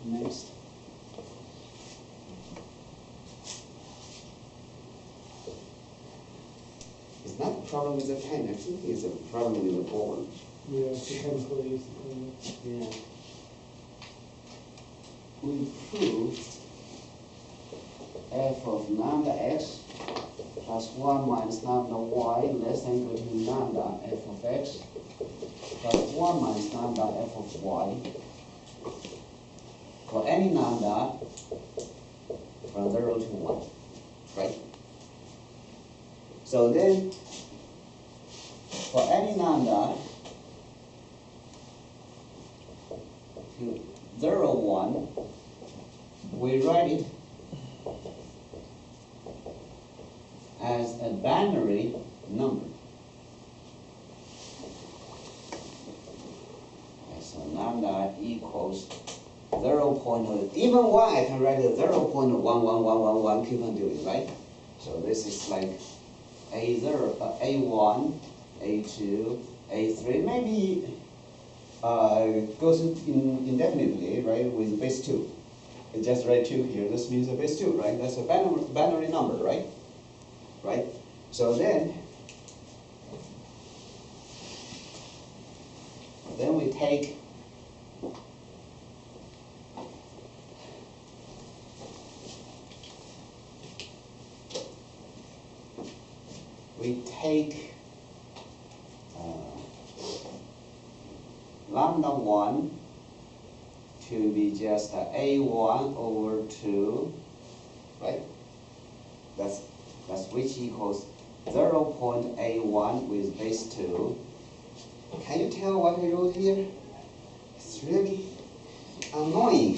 Next. It's not a problem with the pen, I think it's a problem with the board. Yeah, technically. Yeah. We prove f of lambda x plus 1 minus lambda y less than equal to lambda f of x plus 1 minus lambda f of y for any lambda from 0 to 1, right? So then, for any lambda to 0, 1, we write it as a binary number. Okay, so lambda equals 0. Even 1, I can write it 0.11111, keep on doing, right? So this is like A0, A1, A2, A3, maybe goes indefinitely, right, with base 2. I just write 2 here, this means a base 2, right? That's a binary number, right? Right? So then we take lambda 1 to be just A1 over 2, right? That's which equals 0.A1 with base 2. Can you tell what I wrote here? It's really annoying.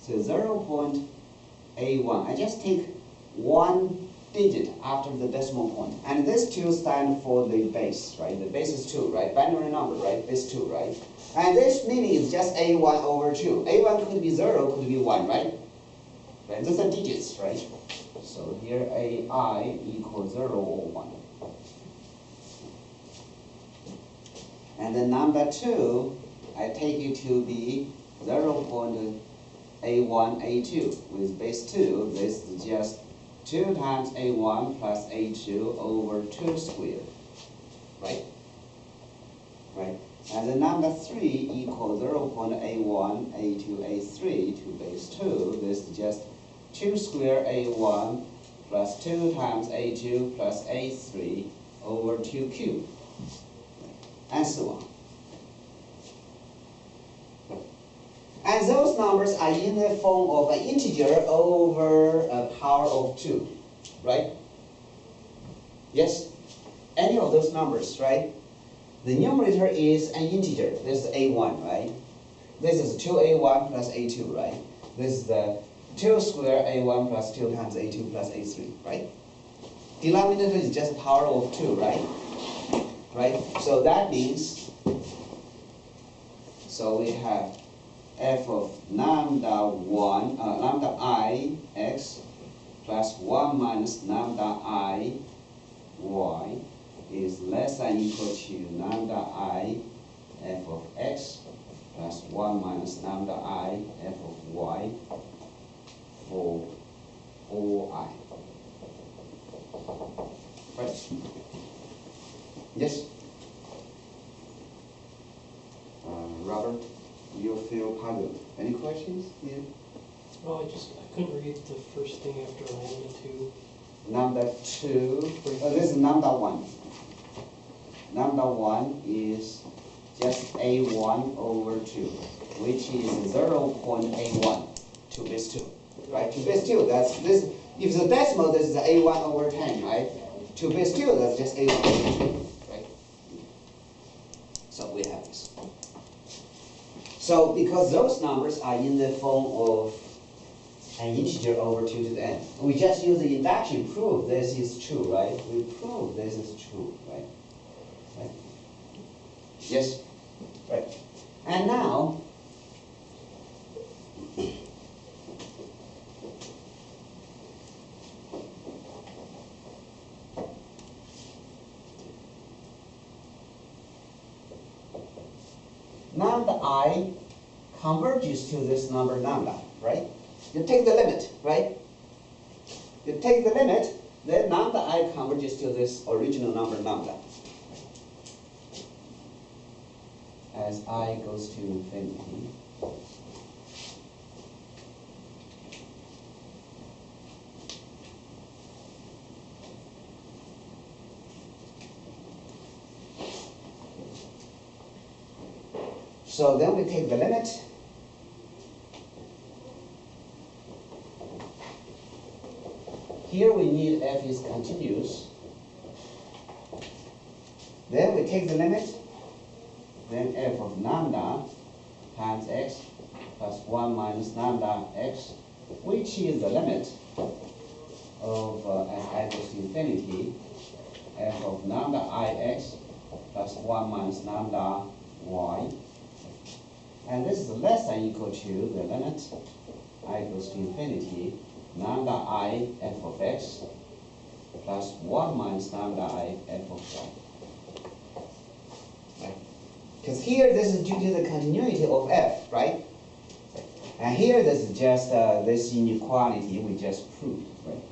So 0.A1, I just take 1 digit after the decimal point. And this 2 stands for the base, right? The base is 2, right? Binary number, right? Base 2, right? And this meaning is just A1 over 2. A1 could be 0, could be 1, right? Right? Those are digits, right? So here AI equals 0 or 1. And then number 2, I take it to be 0.A1, A2 with base 2. This is just 2 times A1 plus A2 over 2 squared, right? Right? And the number 3 equals 0.A1, A2, A3 to base 2. This is just 2 squared A1 plus 2 times A2 plus A3 over 2 cubed, and so on. And those numbers are in the form of an integer over a power of 2, right? Yes? Any of those numbers, right? The numerator is an integer. This is A1, right? This is 2A1 plus A2, right? This is the 2 squared A1 plus 2 times A2 plus A3, right? Denominator is just power of 2, right? Right? So that means, so we have f of lambda I x plus 1 minus lambda I y is less than equal to lambda I f of x plus 1 minus lambda I f of y for all I. Right? Yes? Robert, you feel puzzled. Any questions? Yeah. Well, I couldn't read the first thing after lambda 2. Lambda 2, this is lambda 1. Lambda 1 is just A1 over 2, which is 0.A1 to base 2. Right? To base 2, that's this. If it's a decimal, this is A1 over 10, right? To base 2, that's just A1 over 2, right? So we have this. So because those numbers are in the form of an integer over 2 to the n, we just use the induction proof this is true, right? We prove this is true, right? Right? Yes? Right. And now, lambda I converges to this number lambda, right? You take the limit, right? You take the limit, then lambda I converges to this original number lambda. As I goes to infinity. So then we take the limit. Here we need f is continuous. Then we take the limit. Then f of lambda times x plus 1 minus lambda x, which is the limit of, as I goes to infinity, f of lambda ix plus 1 minus lambda y. And this is less than or equal to the limit I goes to infinity, lambda I f of x plus 1 minus lambda I f of y. Because here this is due to the continuity of f, right? And here this is just this inequality we just proved, right?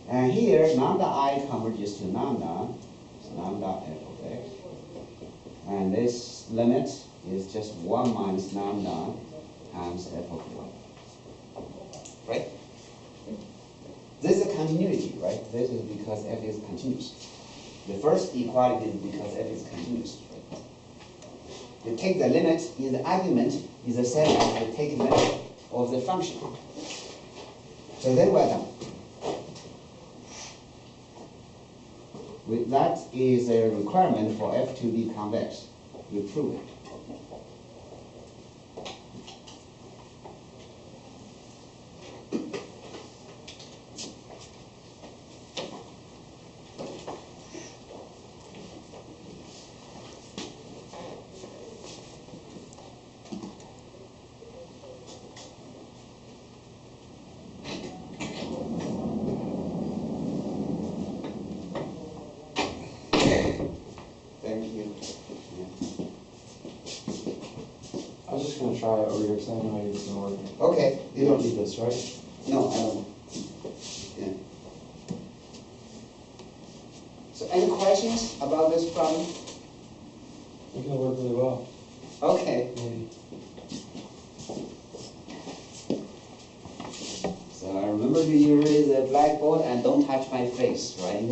And here lambda I converges to lambda, so lambda f of x. And this limit is just 1 minus lambda times f of y. Right? This is a continuity, right? This is because f is continuous. The first equality is because f is continuous. Right? You take the limit in the argument is the same as the take limit of the function. So then we're done. That is a requirement for f to be convex. We prove it. I was just going to try it over here because I know it's going to work. Okay. You don't need this, right? No, I don't. Yeah. So any questions about this problem? I think it'll work really well. Okay. Maybe. So I remember to erase the blackboard and don't touch my face, right?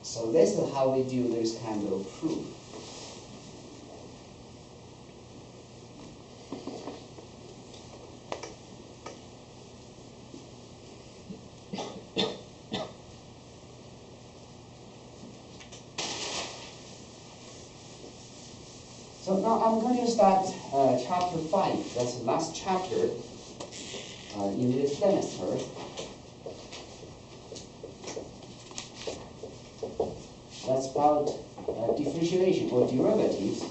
So this is how we do this kind of proof. So now I'm going to start chapter 5. That's the last chapter in this semester. That's about differentiation or derivatives.